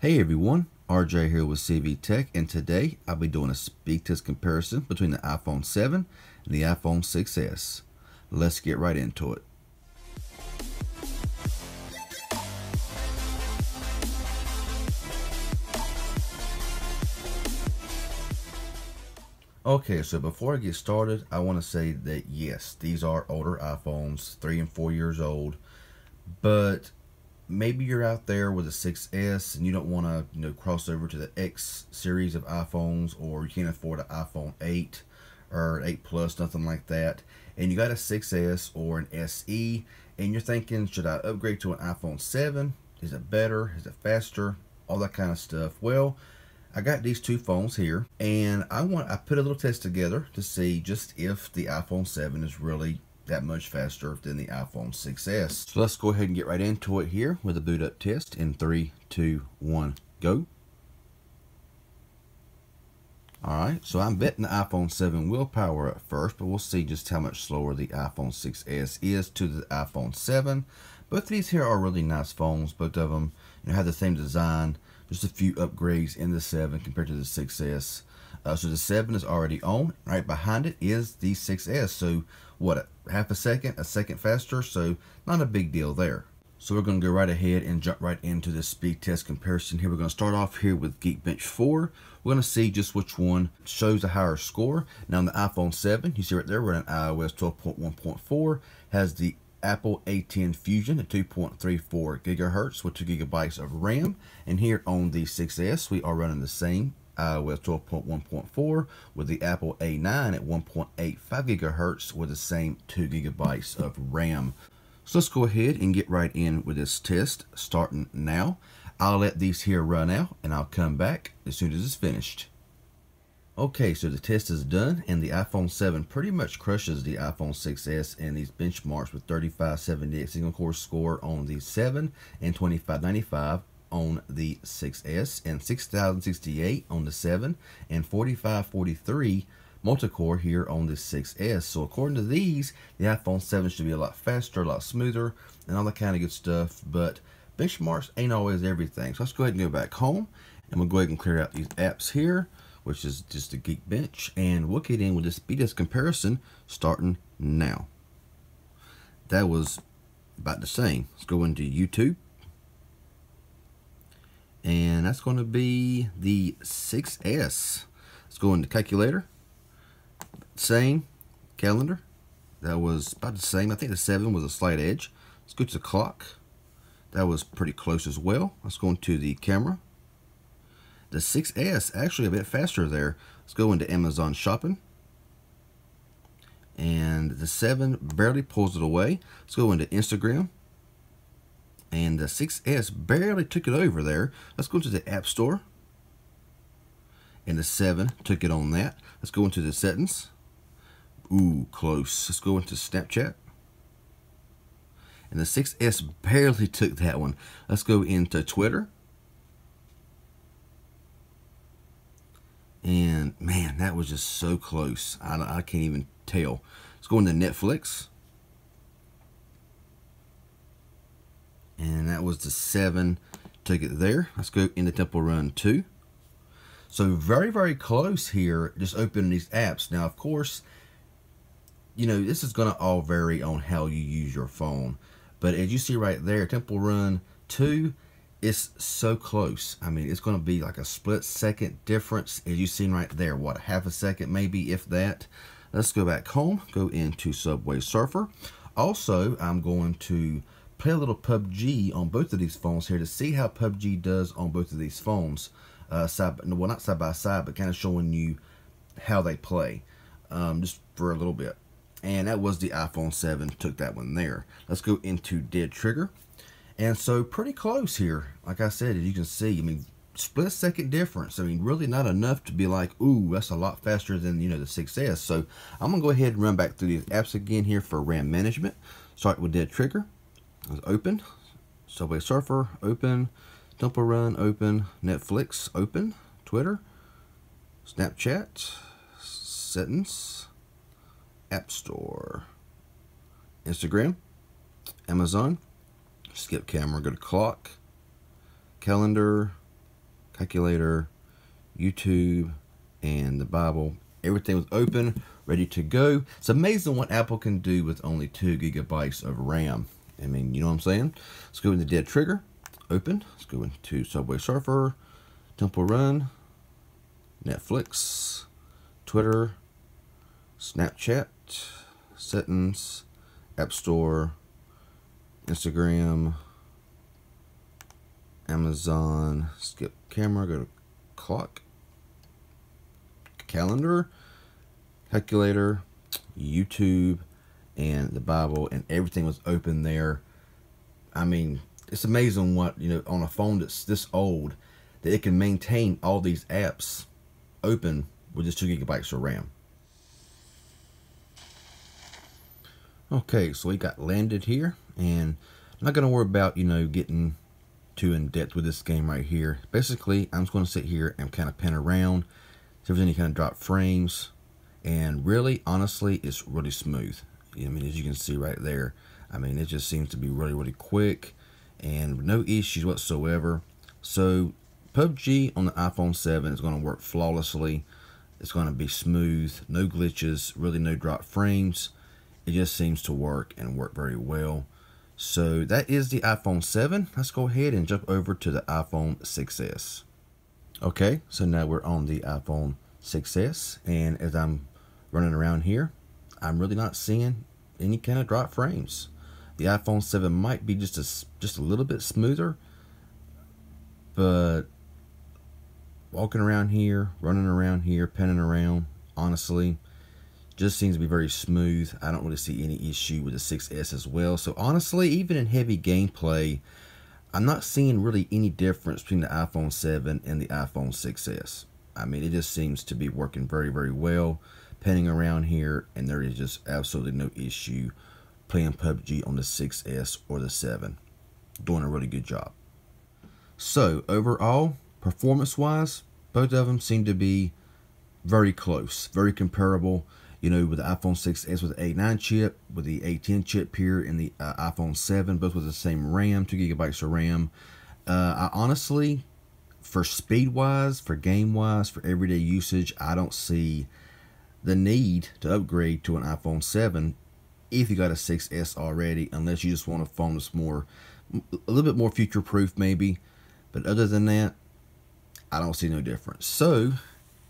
Hey everyone, RJ here with CV Tech, and today I'll be doing a speed test comparison between the iPhone 7 and the iPhone 6s. Let's get right into it. Okay, so before I get started, I want to say that yes, these are older iPhones, 3 and 4 years old, but maybe you're out there with a 6S and you don't want to cross over to the X series of iPhones, or you can't afford an iPhone 8 or 8 Plus, nothing like that, and you got a 6S or an SE and you're thinking, should I upgrade to an iPhone 7? Is it better? Is it faster? All that kind of stuff. Well, I got these two phones here, and I put a little test together to see just if the iPhone 7 is really that much faster than the iPhone 6s. So let's go ahead and get right into it here with a boot up test in 3, 2, 1, go. Alright, so I'm betting the iPhone 7 will power up first, but we'll see just how much slower the iPhone 6s is to the iPhone 7. Both of these here are really nice phones. Both of them have the same design, just a few upgrades in the 7 compared to the 6s. So the 7 is already on. Right behind it is the 6s. So what, half a second faster, so not a big deal there. So we're going to go right ahead and jump right into this speed test comparison here. We're going to start off here with Geekbench 4. We're going to see just which one shows a higher score. Now on the iPhone 7, you see right there, we're in iOS 12.1.4, has the Apple A10 Fusion at 2.34 gigahertz with 2 gigabytes of RAM. And here on the 6S, we are running the same iOS 12.1.4 with the Apple A9 at 1.85 gigahertz with the same 2 gigabytes of RAM. So let's go ahead and get right in with this test starting now. I'll let these here run out and I'll come back as soon as it's finished. Okay, so the test is done, and the iPhone 7 pretty much crushes the iPhone 6s in these benchmarks with 3578 single core score on the 7 and 2595 on the 6s, and 6068 on the 7 and 4543 multi-core here on the 6s. So according to these, the iPhone 7 should be a lot faster, a lot smoother, and all that kind of good stuff, but benchmarks ain't always everything. So let's go ahead and go back home, and we'll go ahead and clear out these apps here, which is just the Geekbench, and we'll get in with this speed test comparison starting now. That was about the same. Let's go into YouTube, and that's going to be the 6S. Let's go into calculator, same. Calendar, that was about the same. I think the 7 was a slight edge. Let's go to the clock, that was pretty close as well. Let's go into the camera. The 6S actually a bit faster there. Let's go into Amazon shopping, and the 7 barely pulls it away. Let's go into Instagram, and the 6S barely took it over there. Let's go into the App Store, and the 7 took it on that. Let's go into the settings. Ooh, close. Let's go into Snapchat, and the 6S barely took that one. Let's go into Twitter, and man, that was just so close. I can't even tell. Let's go into Netflix, and that was the 7 took it there. Let's go into Temple Run 2. So very, very close here, just opening these apps. Now, of course, this is going to all vary on how you use your phone. But as you see right there, Temple Run 2 is so close. I mean, it's going to be like a split-second difference. As you've seen right there, what, half a second maybe, if that. Let's go back home, go into Subway Surfer. Also, I'm going to play a little PUBG on both of these phones here to see how PUBG does on both of these phones. Not side by side, but kind of showing you how they play, just for a little bit. And that was the iPhone 7, took that one there. Let's go into Dead Trigger. And so pretty close here. Like I said, as you can see, I mean, split second difference. I mean, really not enough to be like, ooh, that's a lot faster than, the 6S. So I'm going to go ahead and run back through these apps again here for RAM management. Start with Dead Trigger. It's open. Subway Surfer, open. Temple Run, open. Netflix, open. Twitter. Snapchat. Settings. App Store. Instagram. Amazon. Skip camera, go to clock. Calendar. calculator, YouTube, and the Bible. Everything was open, ready to go. It's amazing what Apple can do with only 2 gigabytes of RAM. I mean, you know what I'm saying? Let's go into Dead Trigger, open. Let's go into Subway Surfer, Temple Run, Netflix, Twitter, Snapchat, Settings, App Store, Instagram, Amazon, skip camera, go to clock, calendar, calculator, YouTube, and the Bible, and everything was open there. I mean, it's amazing what, you know, on a phone that's this old, that it can maintain all these apps open with just 2 gigabytes of RAM. Okay, so we got landed here, and I'm not going to worry about, you know, getting too in depth with this game right here. Basically, I'm just going to sit here and kind of pan around, see if there's any kind of drop frames, and really, honestly, it's really smooth. I mean, as you can see right there, I mean, it just seems to be really, really quick, and no issues whatsoever. So, PUBG on the iPhone 7 is going to work flawlessly. It's going to be smooth, no glitches, really no drop frames. It just seems to work and work very well. So that is the iPhone 7. Let's go ahead and jump over to the iPhone 6s. Okay, so now we're on the iPhone 6s, and as I'm running around here, I'm really not seeing any kind of drop frames. The iPhone 7 might be just a little bit smoother, but walking around here, running around here, panning around, honestly, just seems to be very smooth. I don't really see any issue with the 6s as well. So honestly, even in heavy gameplay, I'm not seeing really any difference between the iPhone 7 and the iPhone 6s. I mean, it just seems to be working very, very well. Panning around here, and there is just absolutely no issue playing PUBG on the 6s or the 7. Doing a really good job. So overall, performance-wise, both of them seem to be very close, very comparable. You know, with the iPhone 6s with the A9 chip, with the A10 chip here in the iPhone 7, both with the same RAM, 2 gigabytes of RAM. I honestly, for speed-wise, for game-wise, for everyday usage, I don't see the need to upgrade to an iPhone 7 if you got a 6s already, unless you just want a phone that's more, a little bit more future-proof maybe. But other than that, I don't see no difference. So,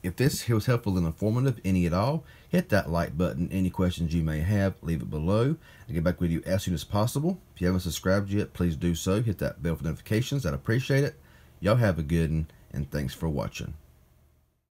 if this was helpful and informative, any at all, hit that like button. Any questions you may have, leave it below. I'll get back with you as soon as possible. If you haven't subscribed yet, please do so. Hit that bell for notifications. I'd appreciate it. Y'all have a good one, and thanks for watching.